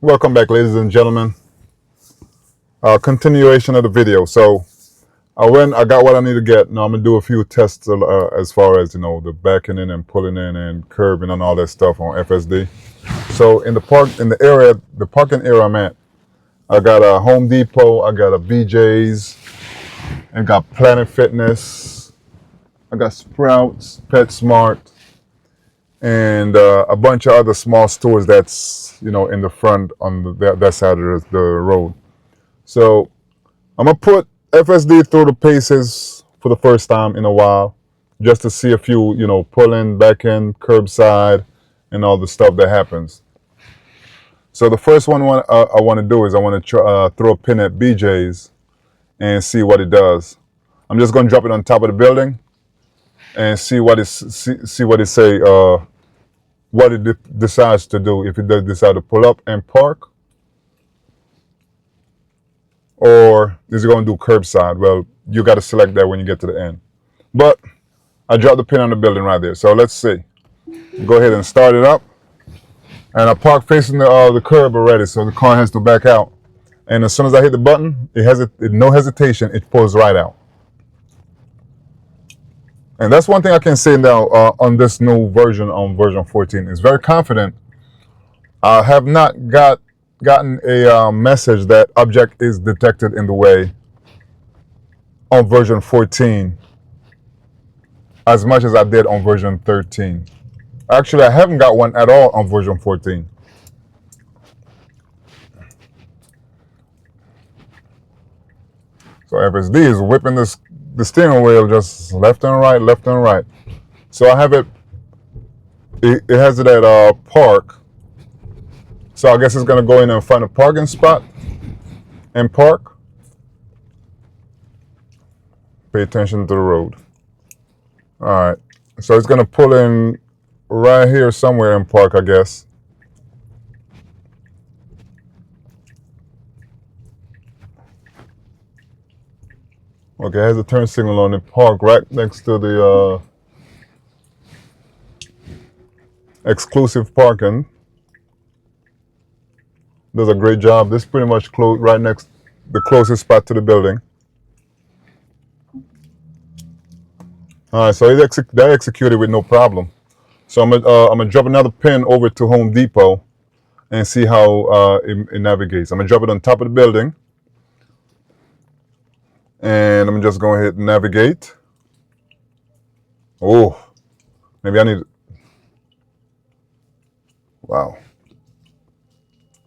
Welcome back, ladies and gentlemen. Continuation of the video. So I got what I need to get. Now I'm gonna do a few tests as far as the backing in and pulling in and curving and all that stuff on FSD. So in the parking area I'm at, I got a Home Depot, I got a BJ's, and got Planet Fitness, I got Sprouts, PetSmart, and a bunch of other small stores that's in the front on that side of the road. So I'm gonna put FSD through the paces for the first time in a while, just to see a few, pull in, back in, curbside, and all the stuff that happens. So the first one I want to do is I want to throw a pin at BJ's and see what it does. I'm just gonna drop it on top of the building and see what what it decides to do, if it does decide to pull up and park, or is it going to do curbside? Well, you got to select that when you get to the end. But I dropped the pin on the building right there. So let's see. Go ahead and start it up. And I parked facing the curb already, so the car has to back out. And as soon as I hit the button, no hesitation, it pulls right out. And that's one thing I can say now on this new version, on version 14. It's very confident. I have not gotten a message that object is detected in the way on version 14 as much as I did on version 13. Actually, I haven't got one at all on version 14. So FSD is whipping the steering wheel just left and right, left and right. So I have it has it at park. So I guess it's going to go in and find a parking spot and park. Pay attention to the road. All right. So it's going to pull in right here somewhere and park, I guess. Okay, it has a turn signal on it. Park right next to the exclusive parking. Does a great job. This is pretty much right next, the closest spot to the building. All right, so that executed with no problem. So I'm gonna drop another pin over to Home Depot and see how it navigates. I'm gonna drop it on top of the building, and I'm just going to hit navigate. Oh, maybe I need. Wow,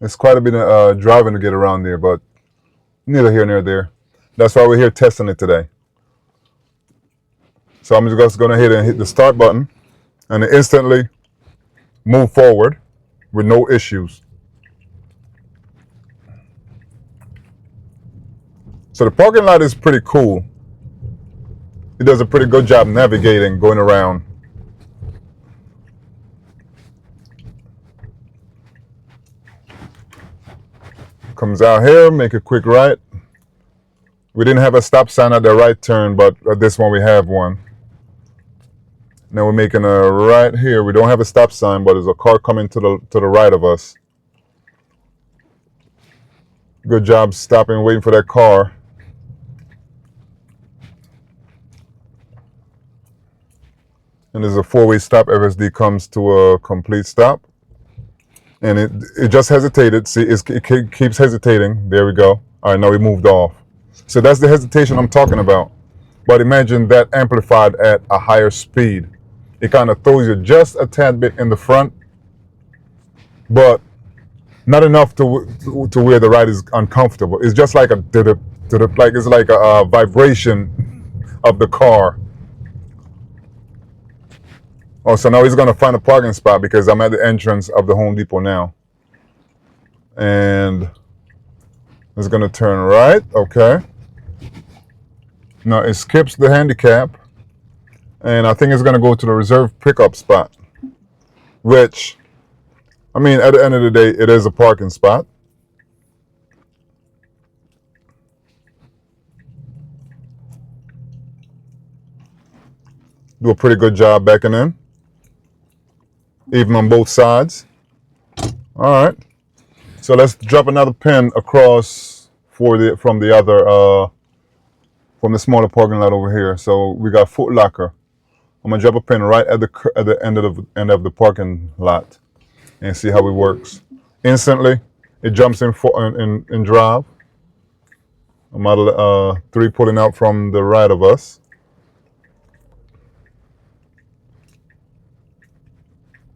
it's quite a bit of driving to get around there, but neither here nor there. That's why we're here testing it today. So I'm just going to hit the start button, and it instantly move forward with no issues. So the parking lot is pretty cool. It does a pretty good job navigating, going around. Comes out here, make a quick right. We didn't have a stop sign at the right turn, but at this one we have one. Now we're making a right here. We don't have a stop sign, but there's a car coming to the right of us. Good job stopping, waiting for that car. And there's a four-way stop. FSD comes to a complete stop. And it just hesitated. See, it keeps hesitating. There we go. All right, now we moved off. So that's the hesitation I'm talking about. But imagine that amplified at a higher speed. It kind of throws you just a tad bit in the front, but not enough to where the ride is uncomfortable. It's just like it's like a vibration of the car. Oh, so now he's gonna find a parking spot because I'm at the entrance of the Home Depot now, and it's gonna turn right. Okay. Now it skips the handicap. And I think it's going to go to the reserve pickup spot, which, I mean, at the end of the day, it is a parking spot. Do a pretty good job backing in, even on both sides. All right. So let's drop another pin across from the other from the smaller parking lot over here. So we got Foot Locker. I'm gonna drop a pin right at the end of the parking lot and see how it works. Instantly, it jumps in drive. A Model 3 pulling out from the right of us.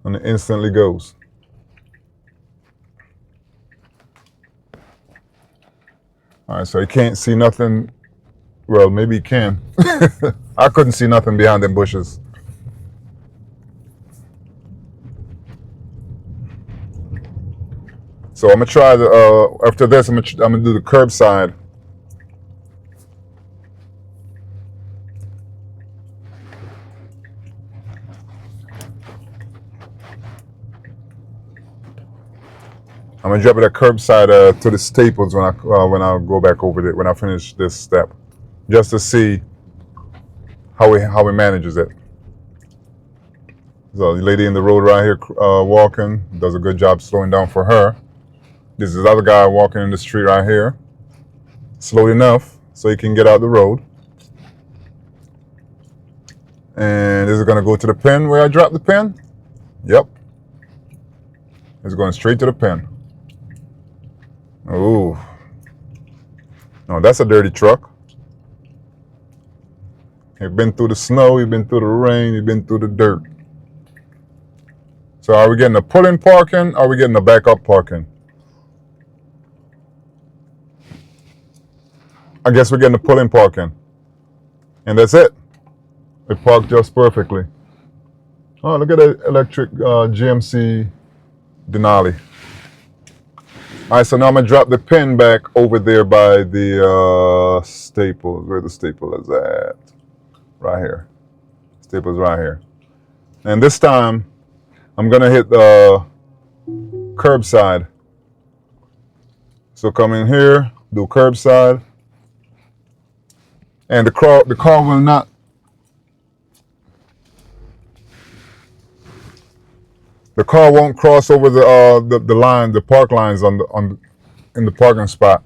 And it instantly goes. All right, so you can't see nothing. Well, maybe you can. I couldn't see nothing behind them bushes. So I'm gonna try after this, I'm gonna do the curbside. I'm gonna drop it at curbside to the Staples when I go back over there when I finish this step, just to see how he manages it. So the lady in the road right here walking does a good job slowing down for her. This is the other guy walking in the street right here, slowed enough so he can get out the road. And is it gonna go to the pin where I dropped the pin? Yep. It's going straight to the pin. Ooh. No, that's a dirty truck. You've been through the snow, you've been through the rain, you've been through the dirt. So are we getting a pull-in parking? Or are we getting a backup parking? I guess we're getting a pull-in parking. And that's it. It parked just perfectly. Oh, look at that electric GMC Denali. All right, so now I'm gonna drop the pin back over there by the Staples. Where the staple is at? Right here. Staples right here. And this time, I'm gonna hit the curbside. So come in here, do curbside, and the car will not. The car won't cross over the line, the park lines in the parking spot.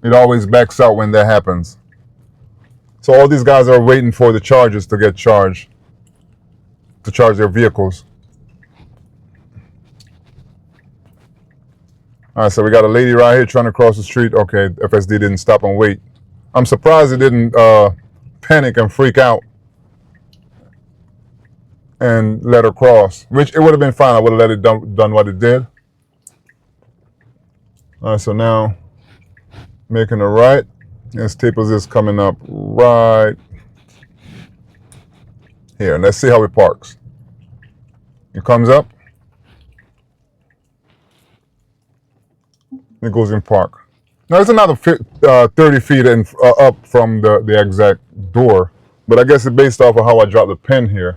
It always backs out when that happens. So all these guys are waiting for the chargers to get charged, to charge their vehicles. All right, so we got a lady right here trying to cross the street. Okay, FSD didn't stop and wait. I'm surprised it didn't panic and freak out and let her cross, which it would have been fine. I would have let it done what it did. All right, so now making a right, and Staples is coming up right here. And let's see how it parks. It comes up, it goes in park. Now it's another 30 feet up from the exact door, but I guess it's based off of how I dropped the pin here.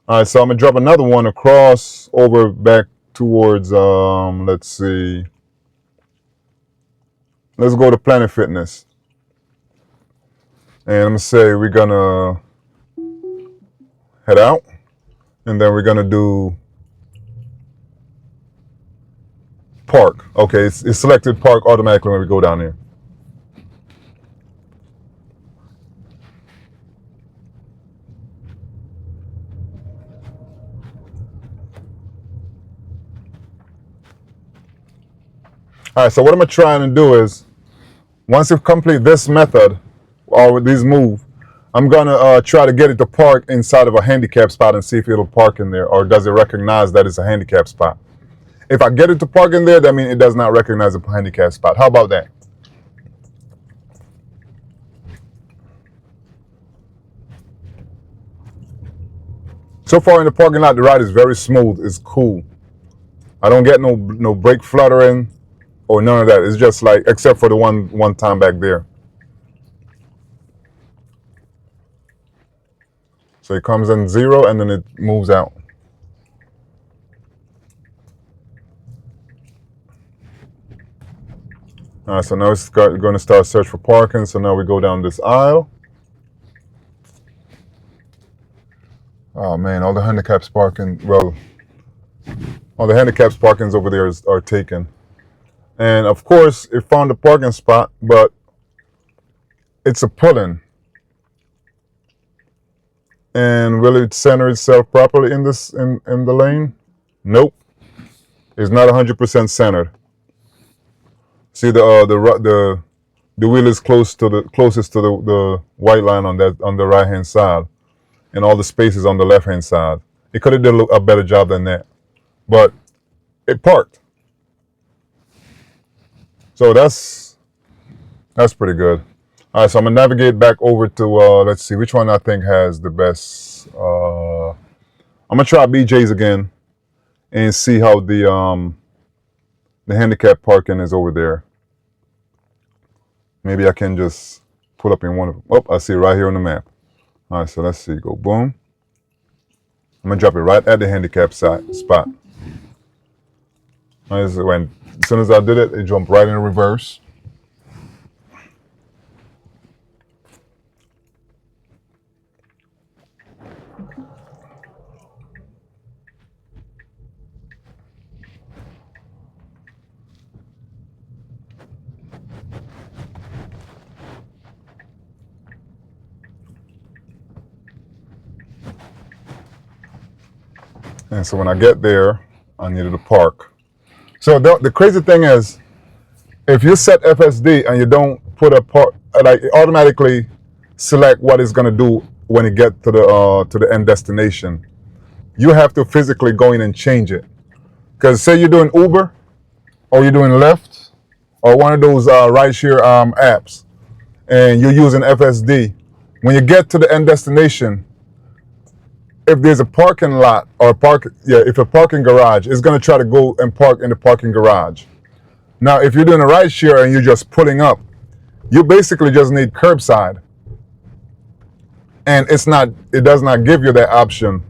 All right, so I'm gonna drop another one across over back towards, let's see. Let's go to Planet Fitness. And I'm gonna say we're gonna head out, and then we're gonna do park. Okay, it's selected park automatically when we go down here. All right, so what I'm trying to do is, once you complete this method, or with these moves, I'm gonna try to get it to park inside of a handicap spot and see if it'll park in there, or does it recognize that it's a handicap spot. If I get it to park in there, that means it does not recognize a handicap spot. How about that? So far in the parking lot, the ride is very smooth. It's cool. I don't get no brake fluttering or none of that. It's just like, except for the one time back there. So it comes in 0 and then it moves out. All right, so now it's going to start search for parking. So now we go down this aisle. Oh man, all the handicaps parking. Well, All the handicaps parkings over there are taken. And of course, it found a parking spot, but it's a pull-in. And will it center itself properly in the lane? Nope. It's not 100% centered. See the wheel is closest to the white line on the right hand side, and all the spaces on the left hand side. It could have done a better job than that, but it parked. So that's pretty good. All right, so I'm gonna navigate back over to let's see which one I think has the best. I'm gonna try BJ's again and see how the handicap parking is over there. Maybe I can just pull up in one of them. Oh, I see it right here on the map. All right, so let's see. Go boom. I'm gonna drop it right at the handicap spot. As soon as I did it, it jumped right in reverse. And so when I get there, I needed to park. So the crazy thing is, if you set FSD and you don't put a park, like it automatically select what it's gonna do when it get to the end destination. You have to physically go in and change it. Because say you're doing Uber or you're doing Lyft or one of those rideshare apps, and you're using FSD. When you get to the end destination, if there's a parking lot or if a parking garage, it's gonna try to go and park in the parking garage. Now, if you're doing a ride share and you're just pulling up, you basically just need curbside. And it does not give you that option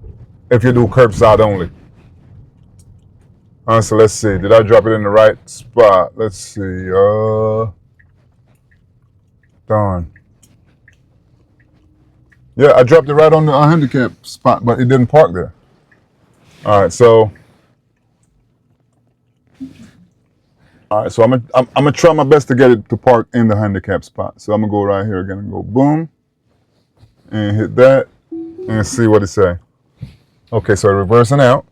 if you do curbside only. All right, so let's see. Did I drop it in the right spot? Let's see. Darn. Yeah, I dropped it right on the handicap spot, but it didn't park there. All right, so I'm gonna try my best to get it to park in the handicap spot. So I'm gonna go right here again and go boom, and hit that, and see what it say. Okay, so reversing out.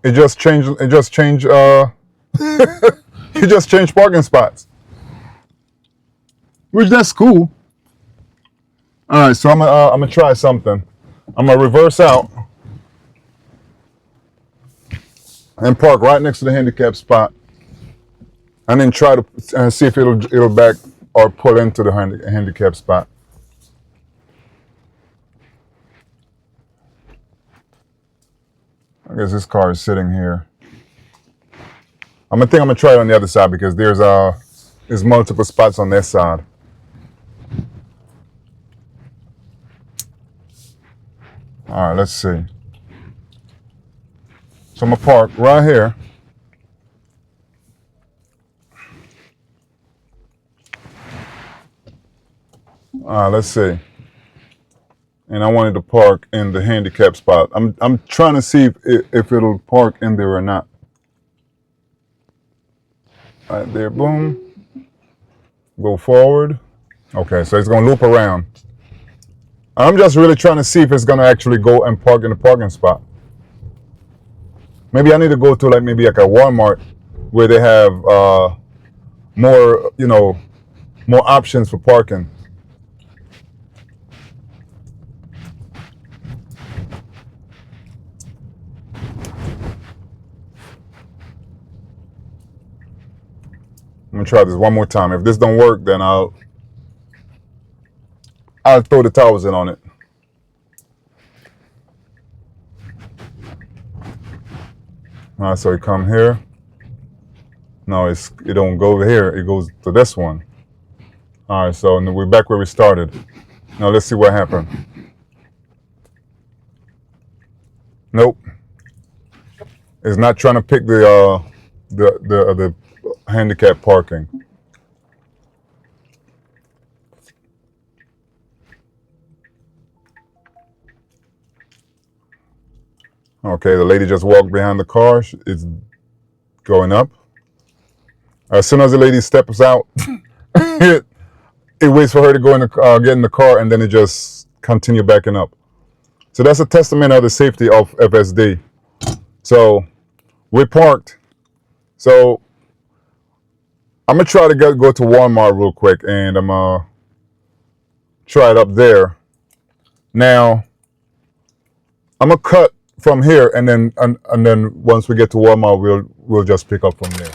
It just changed. It just changed. It just changed parking spots, which that's cool. All right, so I'm gonna try something. I'm gonna reverse out and park right next to the handicap spot, and then try to see if it'll back or pull into the handicap spot. I guess this car is sitting here. I'm gonna try it on the other side because there's multiple spots on this side. All right, let's see. So I'm gonna park right here. All right, let's see. And I wanted to park in the handicap spot. I'm trying to see if it'll park in there or not. Right there, boom. Go forward. Okay, so it's gonna loop around. I'm just really trying to see if it's gonna actually go and park in the parking spot. Maybe I need to go to maybe like a Walmart where they have more options for parking. I'm gonna try this one more time. If this don't work, then I'll throw the towels in on it. All right, so you come here. No, it don't go over here. It goes to this one. All right, so we're back where we started. Now let's see what happened. Nope. It's not trying to pick the handicap parking. Okay, the lady just walked behind the car. It's going up. As soon as the lady steps out, it, it waits for her to go in the get in the car, and then it just continue backing up. So that's a testament of the safety of FSD. So we parked. So I'm gonna try to go to Walmart real quick, and I'm gonna try it up there. Now I'm gonna cut from here, and then once we get to Walmart, we'll just pick up from there.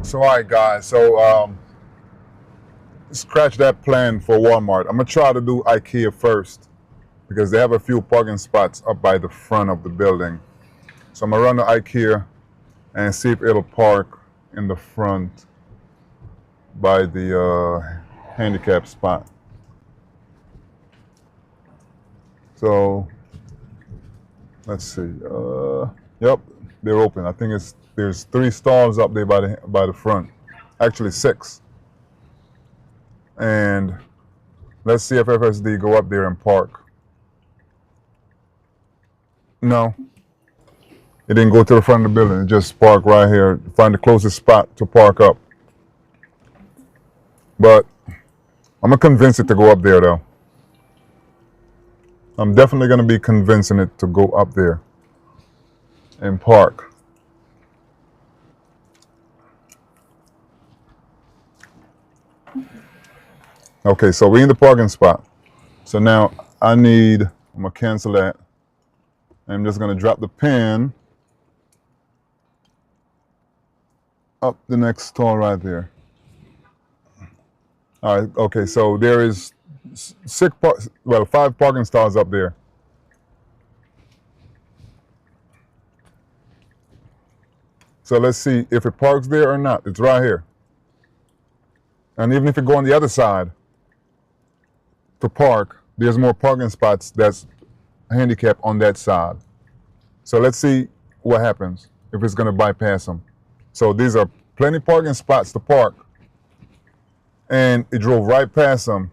So all right, guys. So scratch that plan for Walmart. I'm gonna try to do Ikea first because they have a few parking spots up by the front of the building. So I'm gonna run to Ikea and see if it'll park in the front by the handicap spot. So let's see. Yep, they're open. I think there's 3 stalls up there by the front. Actually 6. And let's see if FSD go up there and park. No, it didn't go to the front of the building. It just parked right here. Find the closest spot to park up. But I'm gonna convince it to go up there though. I'm definitely gonna be convincing it to go up there and park. Okay, so we're in the parking spot. So now I'm gonna cancel that. I'm just gonna drop the pin up the next stall right there. All right, okay, so there is 5 parking stalls up there. So let's see if it parks there or not. It's right here. And even if you go on the other side to park, there's more parking spots that's handicapped on that side. So let's see what happens if it's gonna bypass them. So these are plenty parking spots to park and it drove right past them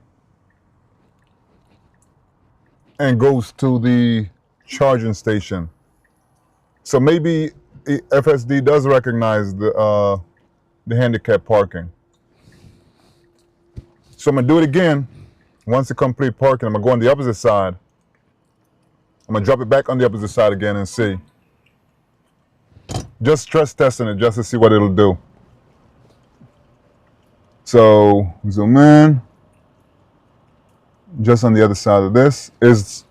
and goes to the charging station. So maybe FSD does recognize the handicap parking. So I'm gonna do it again. Once it complete parking, I'm gonna go on the opposite side. I'm gonna drop it back on the opposite side again and see. Just stress testing it just to see what it'll do. So zoom in. Just on the other side of this is,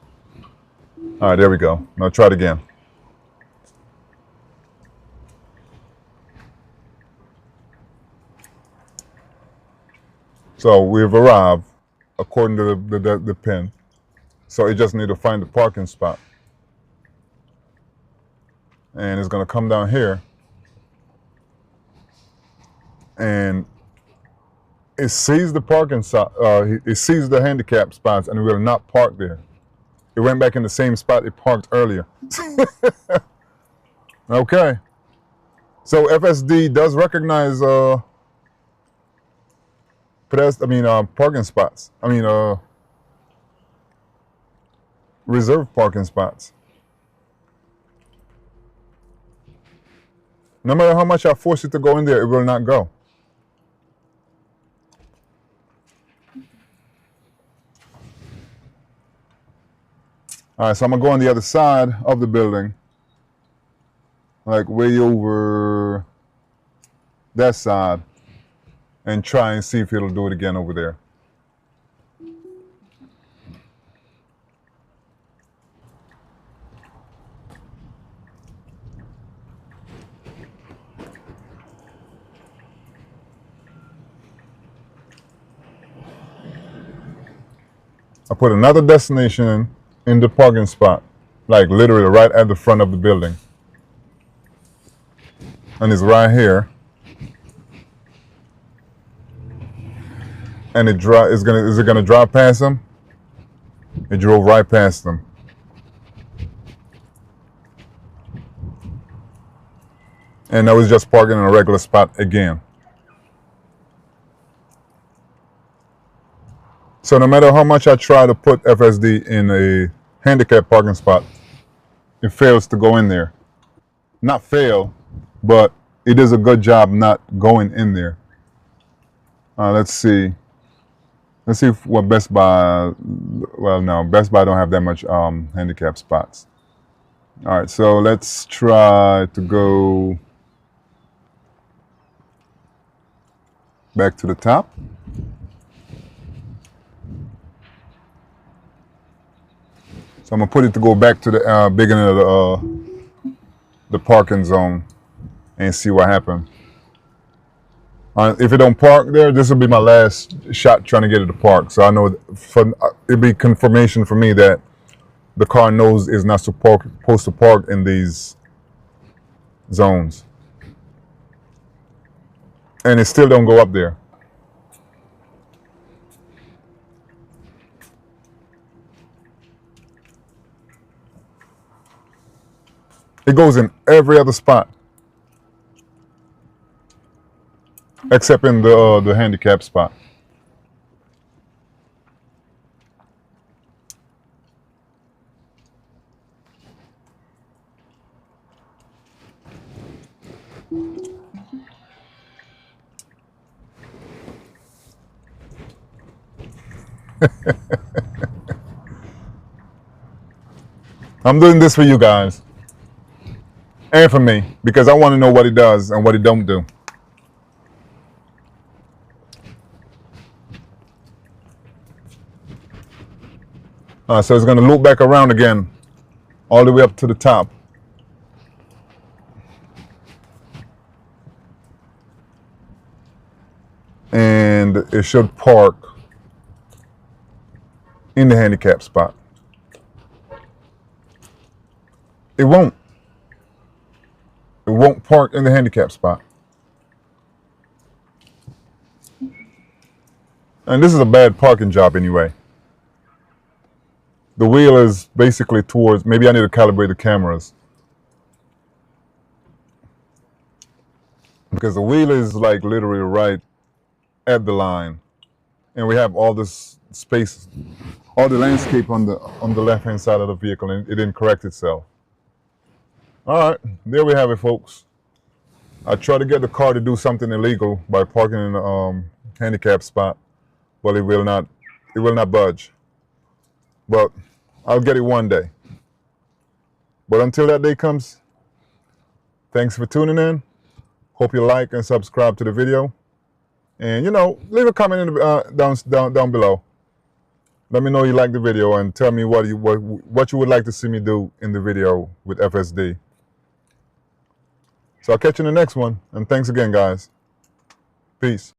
all right, there we go. Now try it again. So we've arrived according to the pin. So it just need to find the parking spot. And it's gonna come down here and it sees the parking spot, it sees the handicap spots and it will not park there. It went back in the same spot it parked earlier. Okay. So FSD does recognize parking spots. Reserved parking spots. No matter how much I force it to go in there, it will not go. All right, so I'm gonna go on the other side of the building, like way over that side, and try and see if it'll do it again over there. I put another destination in the parking spot, like literally right at the front of the building. And it's right here. And is it gonna drive past them? It drove right past them. And now it's just parking in a regular spot again. So no matter how much I try to put FSD in a handicap parking spot, it fails to go in there. Not fail, but it is a good job not going in there. Let's see. Let's see what Best Buy, well, no, Best Buy don't have that much handicap spots. All right, so let's try to go back to the top. So I'm gonna put it to go back to the beginning of the parking zone and see what happens. If it don't park there, this will be my last shot trying to get it to park. So I know it'll be confirmation for me that the car knows it's not supposed to park in these zones. And it still don't go up there. It goes in every other spot, except in the handicap spot. I'm doing this for you guys and for me because I want to know what it does and what it don't do. So it's going to loop back around again all the way up to the top. And it should park in the handicap spot. It won't. It won't park in the handicap spot. And this is a bad parking job anyway. The wheel is basically towards, maybe I need to calibrate the cameras. Because the wheel is like literally right at the line. and we have all this space, all the landscape on the left-hand side of the vehicle, and it didn't correct itself. All right, there we have it, folks. I tried to get the car to do something illegal by parking in a handicap spot, but it will not budge. But I'll get it one day. But until that day comes, thanks for tuning in. Hope you like and subscribe to the video. And, you know, leave a comment in the, down below. Let me know you like the video and tell me what you would like to see me do in the video with FSD. So I'll catch you in the next one. And thanks again, guys. Peace.